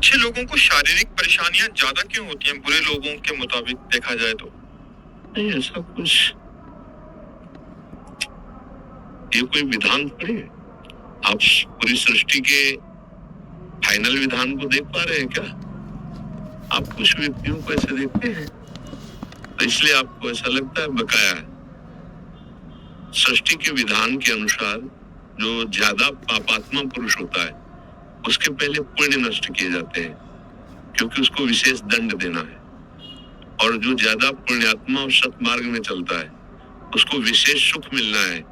अच्छे लोगों को शारीरिक परेशानियां ज्यादा क्यों होती हैं बुरे लोगों के मुताबिक देखा जाए तो? नहीं, ऐसा कुछ ये कोई विधान थोड़ी है। आप पूरी सृष्टि के फाइनल विधान को देख पा रहे हैं क्या? आप कुछ व्यक्तियों को ऐसे देखते हैं तो इसलिए आपको ऐसा लगता है बकाया है। सृष्टि के विधान के अनुसार जो ज्यादा पापात्मा पुरुष होता है उसके पहले पुण्य नष्ट किए जाते हैं, क्योंकि उसको विशेष दंड देना है। और जो ज्यादा पुण्यात्मा और सतमार्ग में चलता है उसको विशेष सुख मिलना है,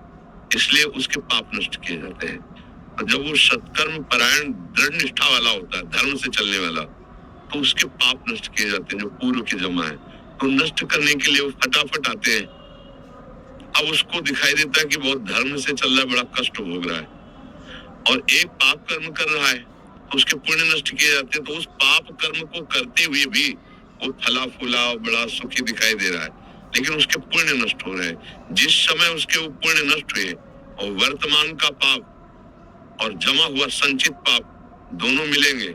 इसलिए उसके पाप नष्ट किए जाते हैं। और जब वो सत्कर्म परायण दृढ़ निष्ठा वाला होता है, धर्म से चलने वाला, तो उसके पाप नष्ट किए जाते हैं जो पूर्व के जमा है। तो नष्ट करने के लिए वो फटाफट आते हैं। अब उसको दिखाई देता है कि बहुत धर्म से चल रहा है, बड़ा कष्ट भोग रहा है, और एक पाप कर्म कर रहा है तो उसके पुण्य नष्ट किए जाते हैं। तो उस पाप कर्म को करते हुए भी वो फला फूला बड़ा सुखी दिखाई दे रहा है, लेकिन उसके पुण्य नष्ट हो रहे हैं। जिस समय उसके वो पुण्य नष्ट हुए और वर्तमान का पाप और जमा हुआ संचित पाप दोनों मिलेंगे,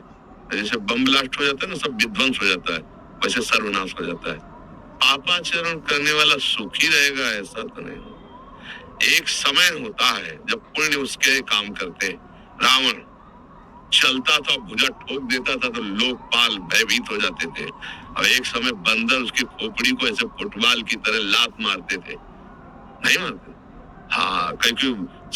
जैसे बम ब्लास्ट हो जाता है ना, सब विध्वंस हो जाता है, वैसे सर्वनाश हो जाता है। पापाचरण करने वाला सुखी रहेगा ऐसा तो नहीं। एक समय होता है जब पुण्य उसके काम करते। रावण चलता था, भुजा ठोक देता था तो लोकपाल भयभीत हो जाते थे, और एक समय बंदर उसकी खोपड़ी को ऐसे फुटबॉल की तरह लात मारते थे। नहीं मारते? हाँ, क्योंकि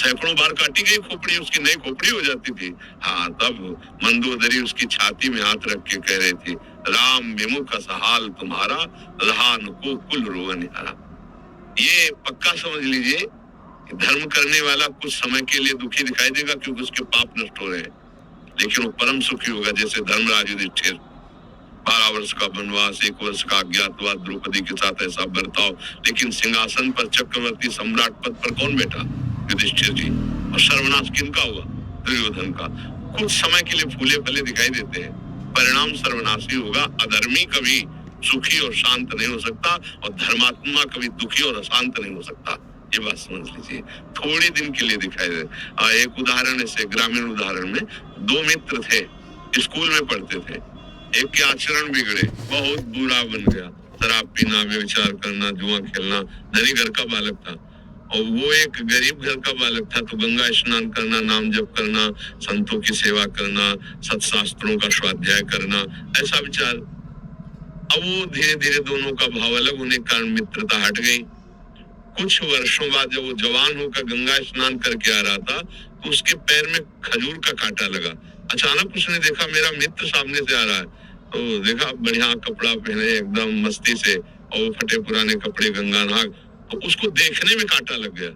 सैकड़ों बार काटी गई खोपड़ी, उसकी नई खोपड़ी हो जाती थी। हाँ, तब मंदोदरी उसकी छाती में हाथ रख के कह रही थी, राम विमुख असहाल तुम्हारा, रहा को कुल रोगनिहारा। ये पक्का समझ लीजिए, धर्म करने वाला कुछ समय के लिए दुखी दिखाई देगा क्योंकि उसके पाप नष्ट हो रहे हैं, लेकिन वो परम सुखी होगा। जैसे धर्मराज युधिष्ठिर, 12 वर्ष का वनवास, 1 वर्ष का अज्ञातवास, द्रौपदी के साथ ऐसा बर्ताव, लेकिन सिंहासन पर चक्रवर्ती सम्राट पद पर कौन बैठा? युधिष्ठिर जी। और सर्वनाश किनका हुआ? दुर्योधन का। कुछ समय के लिए फूले फले दिखाई देते हैं, परिणाम सर्वनाशी होगा। अधर्मी कभी सुखी और शांत नहीं हो सकता, और धर्मात्मा कभी दुखी और अशांत नहीं हो सकता। ये बात समझ लीजिए। थोड़े दिन के लिए दिखाई दे। एक उदाहरण ऐसे ग्रामीण उदाहरण में 2 मित्र थे, स्कूल में पढ़ते थे। एक के आचरण बिगड़े, बहुत बुरा बन गया, शराब पीना, व्यभिचार करना, जुआ खेलना। धनी घर का बालक था, और वो एक गरीब घर का बालक था, तो गंगा स्नान करना, नाम जप करना, संतों की सेवा करना, सत्शास्त्रों का स्वाध्याय करना, ऐसा विचार। अब वो धीरे धीरे दोनों का भाव अलग होने के कारण मित्रता हट गई। कुछ वर्षों बाद जब वो जवान होकर गंगा स्नान करके आ रहा था तो उसके पैर में खजूर का कांटा लगा। अचानक उसने देखा मेरा मित्र सामने से आ रहा है, तो देखा बढ़िया कपड़ा पहने एकदम मस्ती से, और वो फटे पुराने कपड़े, गंगा नहा, तो उसको देखने में कांटा लग गया।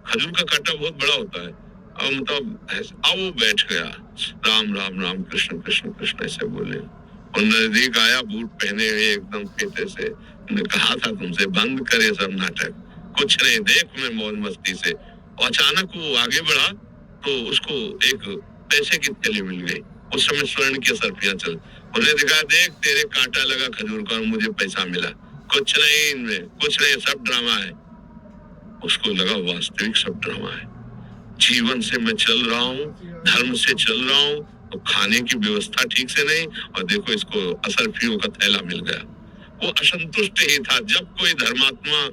खजूर का कांटा बहुत बड़ा होता है। अब मतलब अब वो बैठ गया, राम राम राम कृष्ण कृष्ण कृष्ण ऐसे बोले, और नजदीक आया, बूट पहने हुए एकदम फीते से। मैंने कहा था तुमसे बंद करे सब नाटक, कुछ नहीं, देख मैं मौज मस्ती से। और अचानक वो आगे बढ़ा तो उसको एक पैसे की थैली मिल गई। उस समय स्वर्ण की सर्फियां चल, उन्हें दिखा, देख तेरे कांटा लगा खजूर का और मुझे पैसा मिला। कुछ नहीं इनमें, कुछ नहीं, सब ड्रामा है। उसको लगा वास्तविक सब ड्रामा है। जीवन से मैं चल रहा हूँ, धर्म से चल रहा हूँ, तो खाने की व्यवस्था ठीक से नहीं, और देखो इसको असरफियों का थैला मिल गया। वो असंतुष्ट ही था। जब कोई धर्मात्मा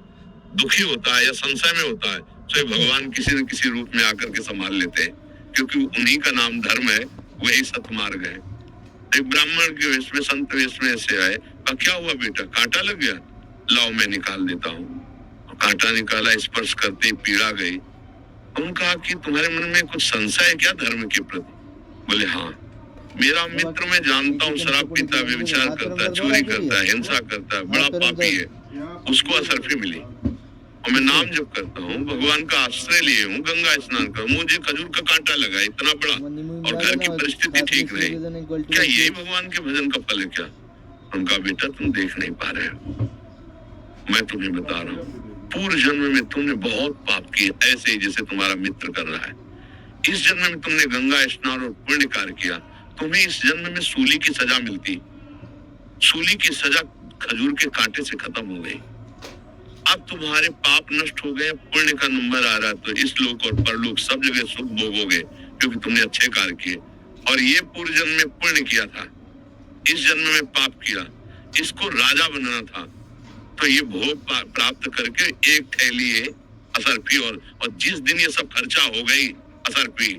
दुखी होता है या संशय में होता है तो भगवान किसी न किसी रूप में आकर के संभाल लेते हैं, क्योंकि उन्हीं का नाम धर्म है, वही सतमार्ग है। एक ब्राह्मण के वेश में, संत वेश में ऐसे आए, क्या हुआ बेटा, कांटा लग गया? लाओ मैं निकाल देता हूँ। कांटा निकाला, स्पर्श करते ही पीड़ा गई। उन्होंने कहा कि तुम्हारे मन में कुछ संशय है क्या धर्म के प्रति? बोले हाँ, मेरा मित्र मैं जानता हूँ शराब पीता, व्यभिचार करता है, चोरी करता है, हिंसा करता है, बड़ा पापी है, उसको असरफी मिली, और मैं नाम जप करता हूँ, भगवान का आश्रय लिए हूँ, गंगा स्नान कर, मुझे खजूर का कांटा लगा इतना बड़ा, और घर की परिस्थिति ठीक नहीं, क्या यही भगवान के भजन का फल है क्या? उनका बेटा तुम देख नहीं पा रहे हो, मैं तुम्हें बता रहा हूँ, पूर्व जन्म में तुमने बहुत पाप किए, ऐसे ही जैसे तुम्हारा मित्र कर रहा है। इस जन्म में तुमने गंगा स्नान और पुण्य कार्य किया, तुम्हें इस जन्म में सूली की सजा मिलती। सूली की सजा खजूर के कांटे से खत्म हो गई। अब तुम्हारे पाप नष्ट हो गए, पुण्य का नंबर आ रहा है, तो इस लोक और परलोक सब जगह सुख भोगोगे, क्योंकि तुमने अच्छे कार्य किए। और ये पूर्व जन्म में पुण्य किया था, इस जन्म में पाप किया, इसको राजा बनना था, तो ये भोग प्राप्त करके एक थैली है असरफी, और जिस दिन ये सब खर्चा हो गई असरफी,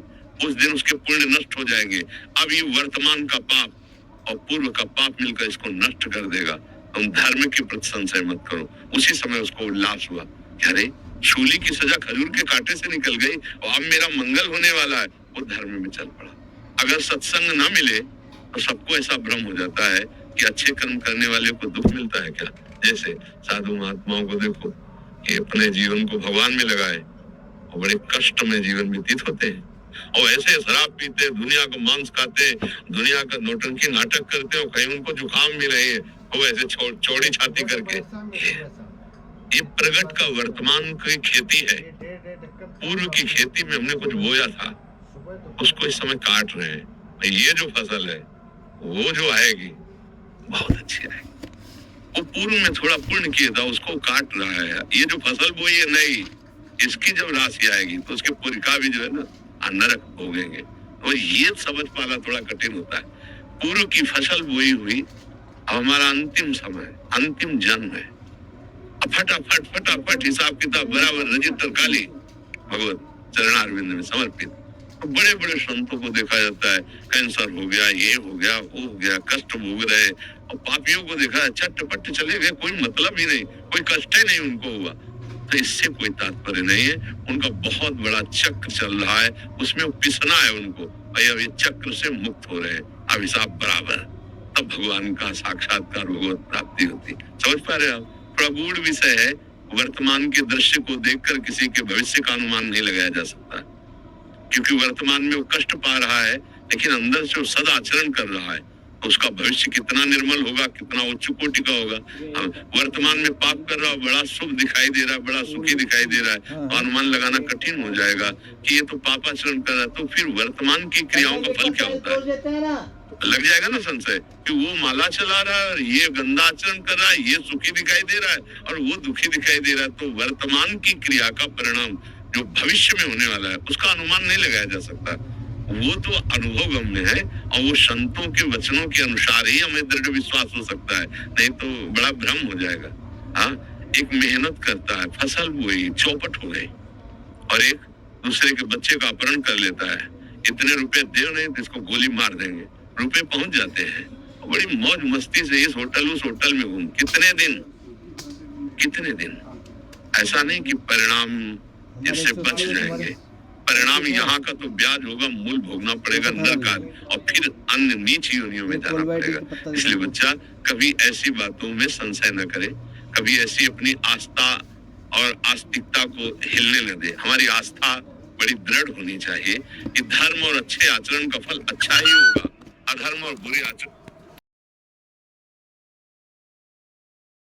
उस दिन उसके पुण्य नष्ट हो जाएंगे। अब ये वर्तमान का पाप और पूर्व का पाप मिलकर इसको नष्ट कर देगा। तुम धर्म के प्रति संशय मत करो। उसी समय उसको उल्लास हुआ, अरे शूली की सजा खजूर के कांटे से निकल गई और अब मेरा मंगल होने वाला है। वो धर्म में चल पड़ा। अगर सत्संग ना मिले तो सबको ऐसा भ्रम हो जाता है कि अच्छे कर्म करने वाले को दुख मिलता है क्या। जैसे साधु महात्माओं को देखो कि अपने जीवन को भगवान में लगाए और बड़े कष्ट में जीवन व्यतीत होते हैं, और ऐसे शराब पीते, दुनिया को मांस खाते, दुनिया का नौटंकी नाटक करते, और कहीं उनको जुकाम भी रहे वो ऐसे चौड़ी छाती करके। ये प्रगट का वर्तमान की खेती है। पूर्व की खेती में हमने कुछ बोया था, उसको इस समय काट रहे हैं। ये जो फसल है वो जो आएगी बहुत अच्छी आएगी। वो पूर्व में थोड़ा पुण्य किया था, उसको काट रहा है। ये जो फसल बोई है नई, इसकी जब राशि आएगी तो उसके पुरखा भी जो है ना नरक भोगेंगे। तो ये समझ पाना थोड़ा कठिन होता है। पूर्व की फसल बोई हुई, अब हमारा अंतिम समय, अंतिम जन्म है। अब फटाफट फटाफट हिसाब किताब बराबर रजित तरकाली भगवत चरणारविंद में समर्पित। तो बड़े बड़े संतों को देखा जाता है, कैंसर हो गया, ये हो गया, वो हो गया, कष्ट भोग रहे, और पापियों को देखा है चट्ट चले गए, कोई मतलब ही नहीं, कोई कष्ट ही नहीं उनको हुआ। तो इससे कोई तात्पर्य नहीं है। उनका बहुत बड़ा चक्र चल रहा है, उसमें वो पिसना है उनको, भाई अब ये चक्र से मुक्त हो रहे हैं, अब हिसाब बराबर, तब भगवान का साक्षात्कार भगवत प्राप्ति होती। समझ पा रहे आप? प्रगूढ़ विषय है। वर्तमान के दृश्य को देखकर किसी के भविष्य का अनुमान नहीं लगाया जा सकता, क्योंकि वर्तमान में वो कष्ट पा रहा है, लेकिन अंदर से वो सदा आचरण कर रहा है, तो उसका भविष्य कितना निर्मल होगा, कितना उच्च कोटि का होगा। वर्तमान में पाप कर रहा है, बड़ा शुभ दिखाई दे रहा है, बड़ा सुखी दिखाई दे रहा है, तो अनुमान लगाना कठिन हो जाएगा कि ये तो पापाचरण कर रहा है। तो फिर वर्तमान की क्रियाओं का फल क्या होता है? लग जाएगा ना संशय कि वो माला चला रहा है, ये गंदा आचरण कर रहा है, ये सुखी दिखाई दे रहा है और वो दुखी दिखाई दे रहा है। तो वर्तमान की क्रिया का परिणाम जो भविष्य में होने वाला है, उसका अनुमान नहीं लगाया जा सकता। वो तो अनुभव गम्य है, और वो संतों के वचनों के अनुसार ही हमें दृढ़ विश्वास हो सकता है, नहीं तो बड़ा भ्रम हो जाएगा। हाँ, एक मेहनत करता है, फसल बोई, चौपट हो गई, और एक दूसरे के बच्चे का अपहरण कर लेता है। इतने रुपए दे नहीं तो इसको गोली मार देंगे, रुपए पहुंच जाते हैं, बड़ी मौज मस्ती से इस होटल उस होटल में घूम। कितने दिन ऐसा नहीं कि परिणाम इससे बच जाएंगे। परिणाम यहाँ का तो ब्याज होगा, मूल भोगना पड़ेगा नरकाल, और फिर अन्य नीच योनियों में जाना पड़ेगा। इसलिए बच्चा कभी ऐसी बातों में संशय न करे, कभी ऐसी अपनी आस्था और आस्तिकता को हिलने न दे। हमारी आस्था बड़ी दृढ़ होनी चाहिए कि धर्म और अच्छे आचरण का फल अच्छा ही होगा, अधर्म और बुरे आचरण